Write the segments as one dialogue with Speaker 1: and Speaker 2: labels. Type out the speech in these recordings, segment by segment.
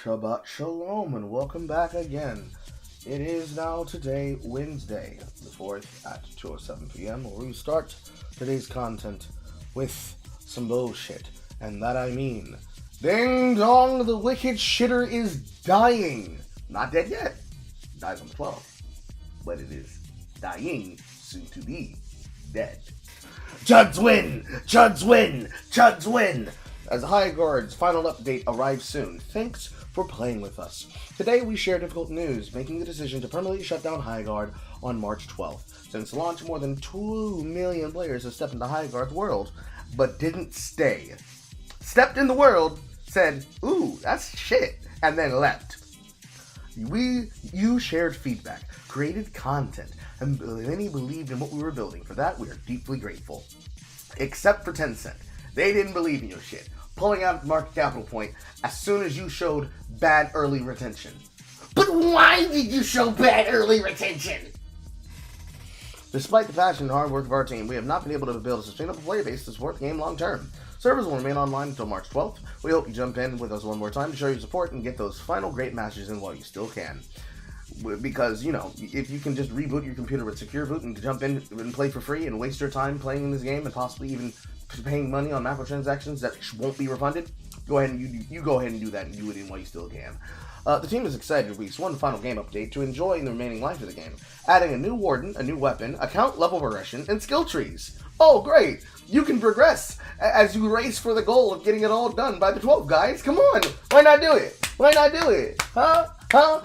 Speaker 1: Shabbat Shalom and welcome back again. It is now today, Wednesday, the 4th at 2:07 p.m. where we start today's content with some bullshit. And that I mean, ding dong, the wicked shitter is dying. Not dead yet. Dies on the 12th. But it is dying, soon to be dead. Chuds win! Chuds win! Chuds win! As Highguard's final update arrives soon, thanks for playing with us. Today we share difficult news, making the decision to permanently shut down Highguard on March 12th. Since launch, more than 2 million players have stepped into Highguard's world, but didn't stay. Stepped in the world, said, ooh, that's shit, and then left. You shared feedback, created content, and many believed in what we were building. For that, we are deeply grateful. Except for Tencent. They didn't believe in your shit, pulling out market capital point as soon as you showed bad early retention. But why did you show bad early retention? Despite the passion and hard work of our team, we have not been able to build a sustainable player base to support the game long term. Servers will remain online until March 12th. We hope you jump in with us one more time to show your support and get those final great matches in while you still can. Because, you know, if you can just reboot your computer with secure boot and jump in and play for free and waste your time playing in this game and possibly even paying money on macrotransactions that won't be refunded, go ahead and you go ahead and do that and do it in while you still can. The team is excited to release one final game update to enjoy in the remaining life of the game, adding a new warden, a new weapon, account level progression, and skill trees. Oh, great! You can progress as you race for the goal of getting it all done by the 12th, guys. Come on! Why not do it? Why not do it? Huh?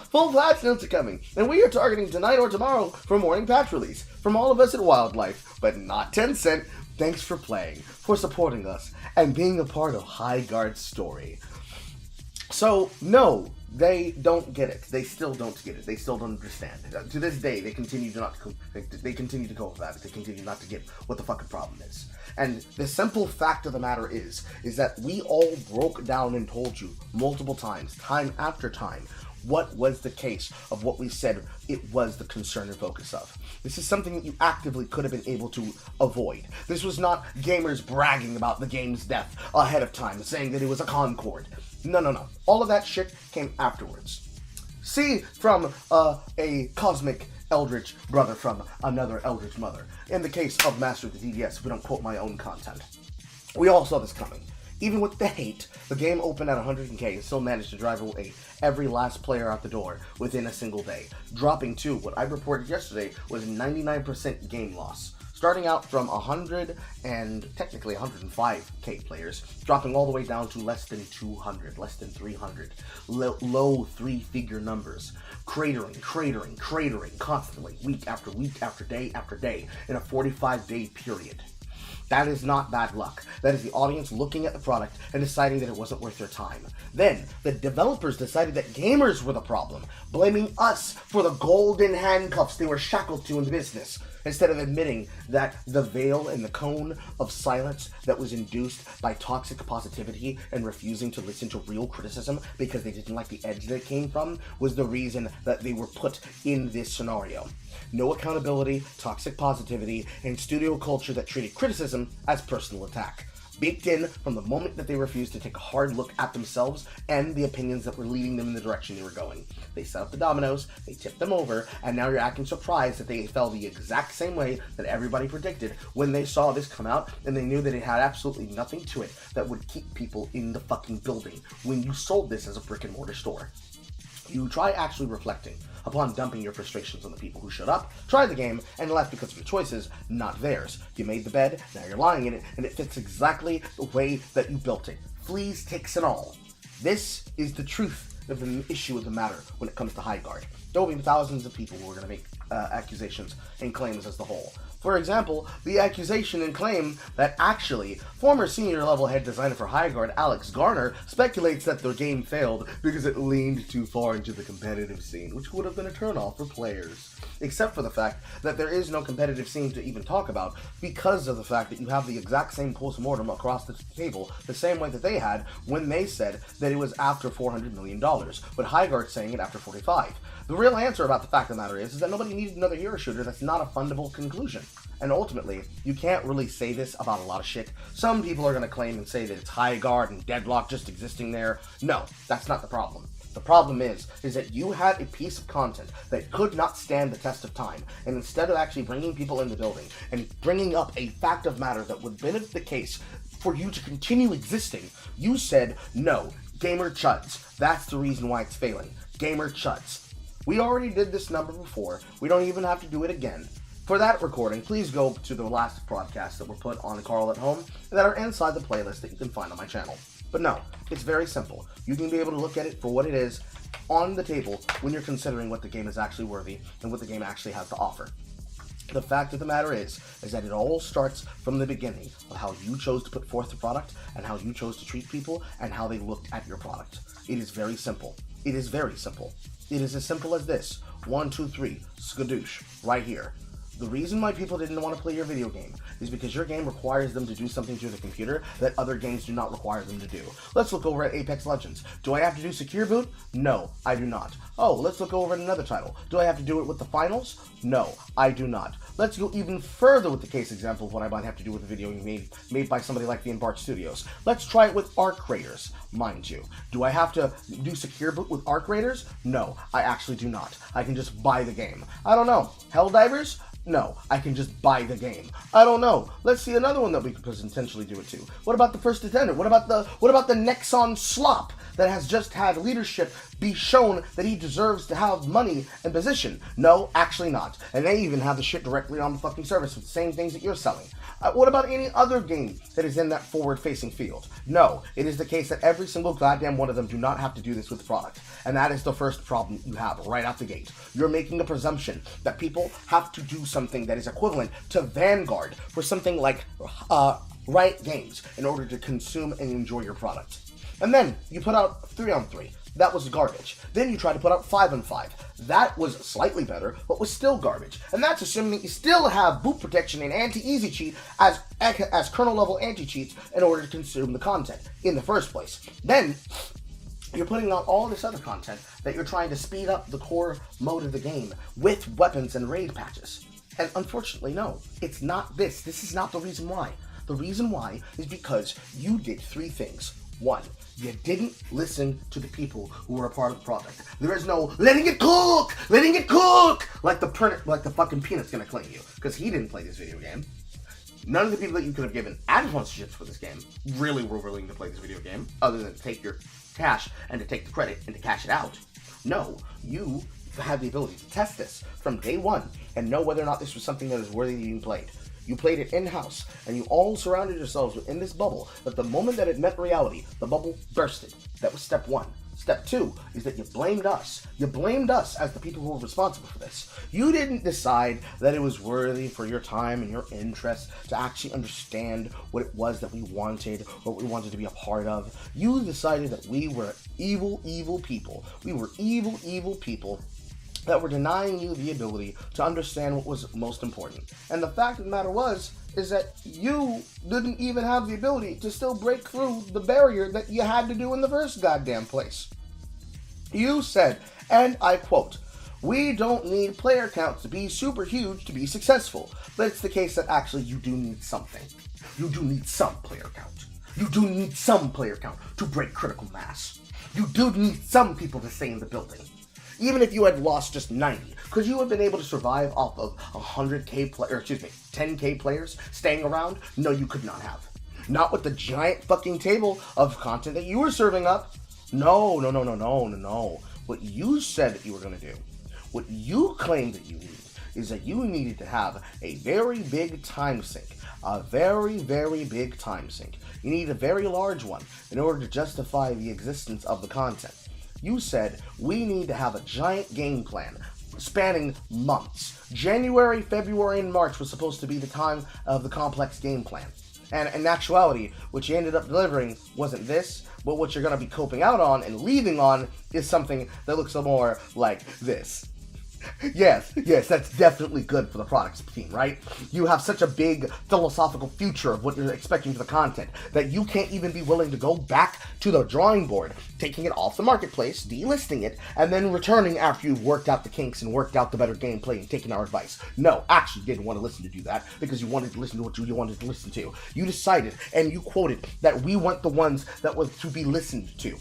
Speaker 1: Full platinums are coming, and we are targeting tonight or tomorrow for morning patch release. From all of us at Wildlife, but not Tencent, thanks for playing, for supporting us, and being a part of Highguard's story. So, no, they don't get it. They still don't get it. They still don't understand. To this day, they continue to they continue to go about it. They continue not to get what the fucking problem is. And the simple fact of the matter is that we all broke down and told you multiple times, time after time, what was the case of what we said it was the concern and focus of. This is something that you actively could have been able to avoid. This was not gamers bragging about the game's death ahead of time, saying that it was a Concord. No. All of that shit came afterwards. See from a cosmic eldritch brother from another eldritch mother. In the case of Master of the DDS, if we don't quote my own content. We all saw this coming. Even with the hate, the game opened at 100k and still managed to drive away every last player out the door within a single day, dropping to what I reported yesterday was 99% game loss. Starting out from 100 and technically 105k players, dropping all the way down to less than 200, less than 300, low three-figure numbers, cratering constantly, week after week after day in a 45-day period. That is not bad luck. That is the audience looking at the product and deciding that it wasn't worth their time. Then, the developers decided that gamers were the problem, blaming us for the golden handcuffs they were shackled to in the business, instead of admitting that the veil and the cone of silence that was induced by toxic positivity and refusing to listen to real criticism because they didn't like the edge that it came from was the reason that they were put in this scenario. No accountability, toxic positivity, and studio culture that treated criticism as personal attack. Baked in from the moment that they refused to take a hard look at themselves and the opinions that were leading them in the direction they were going. They set up the dominoes, they tipped them over, and now you're acting surprised that they fell the exact same way that everybody predicted when they saw this come out and they knew that it had absolutely nothing to it that would keep people in the fucking building when you sold this as a brick and mortar store. You try actually reflecting upon dumping your frustrations on the people who showed up, tried the game, and left because of your choices, not theirs. You made the bed, now you're lying in it, and it fits exactly the way that you built it. Fleas, ticks, and all. This is the truth of the issue of the matter when it comes to Highguard. There will be thousands of people who are going to make accusations and claims as the whole. For example, the accusation and claim that actually former senior level head designer for Highguard, Alex Garner, speculates that the game failed because it leaned too far into the competitive scene, which would have been a turnoff for players. Except for the fact that there is no competitive scene to even talk about because of the fact that you have the exact same post-mortem across the table, the same way that they had when they said that it was after $400 million, but Highguard saying it after 45. The real answer about the fact of the matter is that nobody needed another hero shooter. That's not a fundable conclusion. And ultimately, you can't really say this about a lot of shit. Some people are going to claim and say that it's Highguard and Deadlock just existing there. No, that's not the problem. The problem is that you had a piece of content that could not stand the test of time, and instead of actually bringing people in the building and bringing up a fact of matter that would benefit the case for you to continue existing, you said, no, gamer chuds. That's the reason why it's failing. Gamer chuds. We already did this number before. We don't even have to do it again. For that recording, please go to the last broadcasts that were put on Carl at Home that are inside the playlist that you can find on my channel. But no, it's very simple. You can be able to look at it for what it is on the table when you're considering what the game is actually worthy and what the game actually has to offer. The fact of the matter is that it all starts from the beginning of how you chose to put forth the product and how you chose to treat people and how they looked at your product. It is very simple. It is very simple. It is as simple as this. 1, 2, 3, skadoosh, right here. The reason why people didn't want to play your video game is because your game requires them to do something through the computer that other games do not require them to do. Let's look over at Apex Legends. Do I have to do secure boot? No, I do not. Oh, let's look over at another title. Do I have to do it with the finals? No, I do not. Let's go even further with the case example of what I might have to do with a video game made by somebody like the Embark Studios. Let's try it with Arc Raiders, mind you. Do I have to do secure boot with Arc Raiders? No, I actually do not. I can just buy the game. I don't know. Helldivers? No, I can just buy the game. I don't know. Let's see another one that we could potentially do it to. What about the First Attendant? What about the Nexon Slop that has just had leadership be shown that he deserves to have money and position? No, actually not. And they even have the shit directly on the fucking service with the same things that you're selling. What about any other game that is in that forward-facing field? No, it is the case that every single goddamn one of them do not have to do this with the product. And that is the first problem you have right out the gate. You're making a presumption that people have to do something that is equivalent to Vanguard for something like Riot Games in order to consume and enjoy your product. And then you put out 3-on-3. That was garbage. Then you tried to put out 5-on-5. That was slightly better, but was still garbage. And that's assuming that you still have boot protection and anti-easy cheat as kernel level anti-cheats in order to consume the content in the first place. Then you're putting out all this other content that you're trying to speed up the core mode of the game with weapons and raid patches. And unfortunately, no, it's not this. This is not the reason why. The reason why is because you did 3 things. 1, you didn't listen to the people who were a part of the product. There is no letting it cook, like the fucking peanut's gonna claim you, because he didn't play this video game. None of the people that you could have given ad sponsorships for this game really were willing to play this video game, other than to take your cash and to take the credit and to cash it out. No, you had the ability to test this from day 1 and know whether or not this was something that is worthy of being played. You played it in-house, and you all surrounded yourselves within this bubble, but the moment that it met reality, the bubble bursted. That was step 1. Step 2 is that you blamed us. You blamed us as the people who were responsible for this. You didn't decide that it was worthy for your time and your interest to actually understand what it was that we wanted, or what we wanted to be a part of. You decided that we were evil, evil people. We were evil, evil people that were denying you the ability to understand what was most important. And the fact of the matter is that you didn't even have the ability to still break through the barrier that you had to do in the first goddamn place. You said, and I quote, "We don't need player counts to be super huge to be successful." But it's the case that actually you do need something. You do need some player count. You do need some player count to break critical mass. You do need some people to stay in the building. Even if you had lost just 90, could you have been able to survive off of 10k players staying around? No, you could not have. Not with the giant fucking table of content that you were serving up. No. What you said that you were going to do, what you claimed that you need, is that you needed to have a very big time sink. A very, very big time sink. You need a very large one in order to justify the existence of the content. You said, we need to have a giant game plan spanning months. January, February, and March was supposed to be the time of the complex game plan. And in actuality, what you ended up delivering wasn't this, but what you're going to be coping out on and leaving on is something that looks more like this. Yes, that's definitely good for the products team, right? You have such a big philosophical future of what you're expecting for the content that you can't even be willing to go back to the drawing board, taking it off the marketplace, delisting it, and then returning after you've worked out the kinks and worked out the better gameplay and taken our advice. No, actually didn't want to listen to do that because you wanted to listen to what you wanted to listen to. You decided and you quoted that we want the ones that were to be listened to.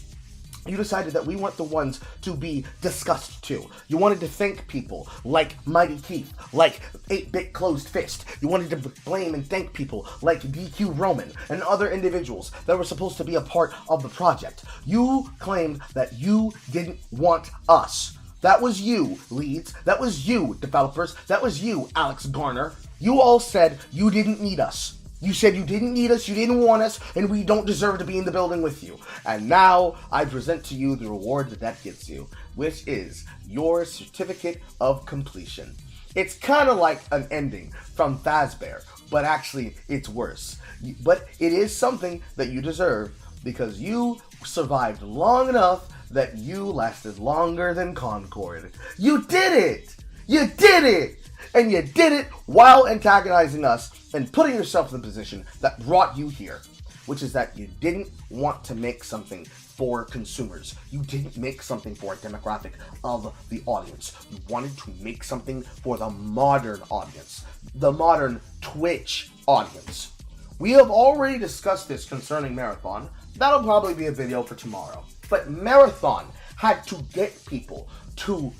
Speaker 1: You decided that we weren't the ones to be discussed to. You wanted to thank people like Mighty Keith, like 8-Bit Closed Fist. You wanted to blame and thank people like DQ Roman and other individuals that were supposed to be a part of the project. You claimed that you didn't want us. That was you, leads. That was you, developers. That was you, Alex Garner. You all said you didn't need us. You said you didn't need us, you didn't want us, and we don't deserve to be in the building with you. And now, I present to you the reward that gets you, which is your certificate of completion. It's kind of like an ending from Fazbear, but actually, it's worse. But it is something that you deserve, because you survived long enough that you lasted longer than Concord. You did it! You did it! And you did it while antagonizing us and putting yourself in the position that brought you here, which is that you didn't want to make something for consumers. You didn't make something for a demographic of the audience. You wanted to make something for the modern audience, the modern Twitch audience. We have already discussed this concerning Marathon. That'll probably be a video for tomorrow. But Marathon had to get people to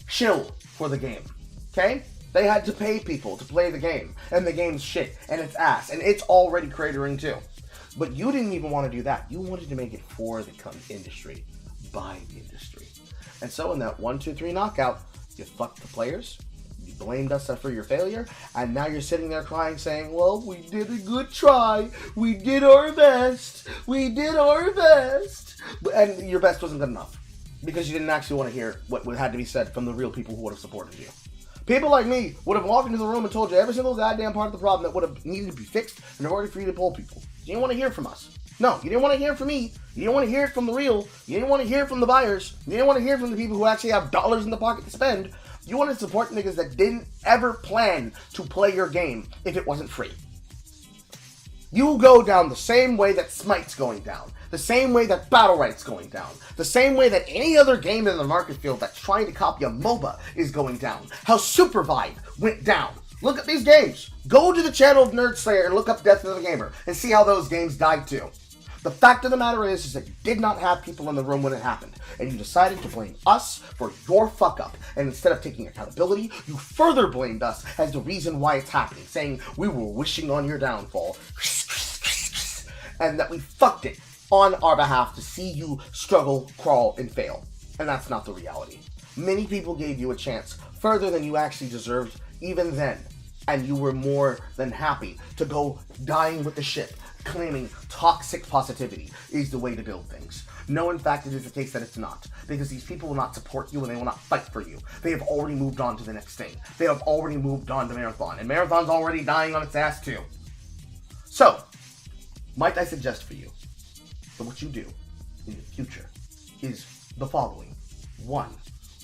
Speaker 1: chill for the game, okay? They had to pay people to play the game, and the game's shit, and it's ass, and it's already cratering too. But you didn't even want to do that. You wanted to make it for the industry, by the industry. And so in that 1-2-3 knockout, you fucked the players, you blamed us for your failure, and now you're sitting there crying saying, well, we did a good try, we did our best, we did our best. And your best wasn't good enough, because you didn't actually want to hear what had to be said from the real people who would have supported you. People like me would have walked into the room and told you every single goddamn part of the problem that would have needed to be fixed in order for you to pull people. You didn't want to hear from us. No, you didn't want to hear from me. You didn't want to hear it from the real. You didn't want to hear it from the buyers. You didn't want to hear from the people who actually have dollars in the pocket to spend. You wanted to support niggas that didn't ever plan to play your game if it wasn't free. You go down the same way that Smite's going down. The same way that Battle Right's going down. The same way that any other game in the market field that's trying to copy a MOBA is going down. How Super Vibe went down. Look at these games. Go to the channel of Nerd Slayer and look up Death of the Gamer and see how those games died too. The fact of the matter is that you did not have people in the room when it happened, and you decided to blame us for your fuck up. And instead of taking accountability, you further blamed us as the reason why it's happening, saying we were wishing on your downfall, and that we fucked it on our behalf to see you struggle, crawl, and fail. And that's not the reality. Many people gave you a chance further than you actually deserved even then, and you were more than happy to go dying with the ship, claiming toxic positivity is the way to build things. No, in fact, it is the case that it's not, because these people will not support you and they will not fight for you. They have already moved on to the next thing. They have already moved on to Marathon, and Marathon's already dying on its ass too. So, might I suggest for you that what you do in the future is the following. 1,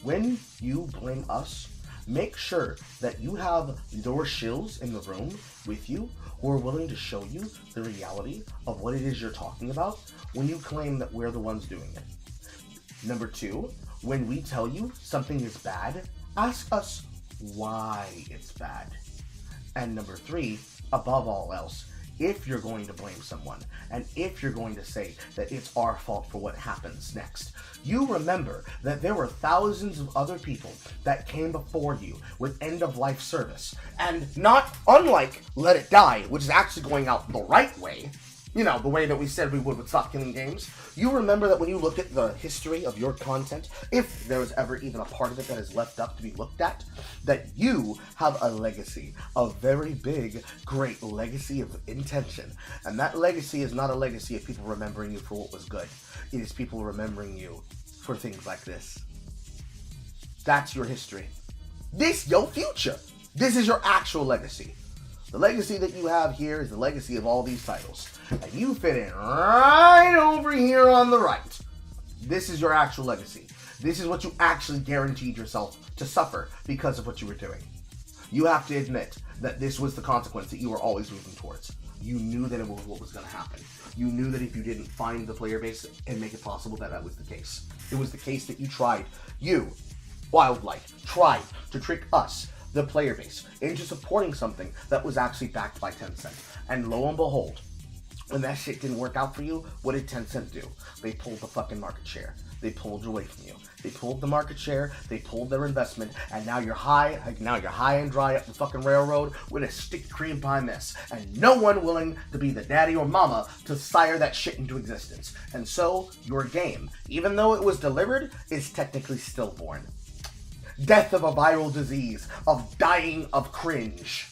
Speaker 1: when you blame us, make sure that you have your shills in the room with you who are willing to show you the reality of what it is you're talking about when you claim that we're the ones doing it. Number 2, when we tell you something is bad, ask us why it's bad. And number 3, above all else, if you're going to blame someone, and if you're going to say that it's our fault for what happens next, you remember that there were thousands of other people that came before you with end-of-life service, and not unlike Let It Die, which is actually going out the right way, you know, the way that we said we would with Stop Killing Games, you remember that when you look at the history of your content, if there was ever even a part of it that is left up to be looked at, that you have a legacy, a very big, great legacy of intention. And that legacy is not a legacy of people remembering you for what was good. It is people remembering you for things like this. That's your history. This your future. This is your actual legacy. The legacy that you have here is the legacy of all these titles. And you fit in right over here on the right. This is your actual legacy. This is what you actually guaranteed yourself to suffer because of what you were doing. You have to admit that this was the consequence that you were always moving towards. You knew that it was what was going to happen. You knew that if you didn't find the player base and make it possible, that was the case. It was the case that you, Wildlight, tried to trick us, the player base, into supporting something that was actually backed by Tencent. And lo and behold, when that shit didn't work out for you, what did Tencent do? They pulled the fucking market share. they pulled you away from you. They pulled the market share, they pulled their investment, and now you're high and dry up the fucking railroad with a stick of cream pie mess, and no one willing to be the daddy or mama to sire that shit into existence. And so, your game, even though it was delivered, is technically stillborn. Death of a viral disease, of dying of cringe.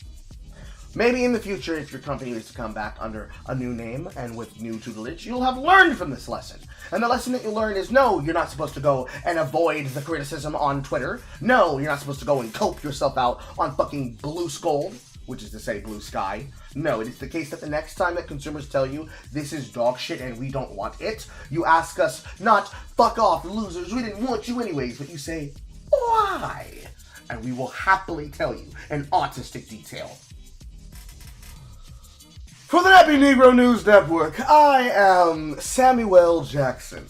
Speaker 1: Maybe in the future, if your company is to come back under a new name and with new tutelage, you'll have learned from this lesson. And the lesson that you learn is, no, you're not supposed to go and avoid the criticism on Twitter. No, you're not supposed to go and cope yourself out on fucking Blue Skull, which is to say Blue Sky. No, it is the case that the next time that consumers tell you this is dog shit and we don't want it, you ask us not, fuck off, losers, we didn't want you anyways, but you say, why? And we will happily tell you in autistic detail. For the Nappy Negro News Network, I am Samuel Jackson.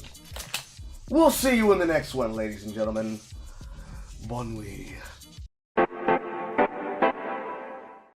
Speaker 1: We'll see you in the next one, ladies and gentlemen. Bon nuit.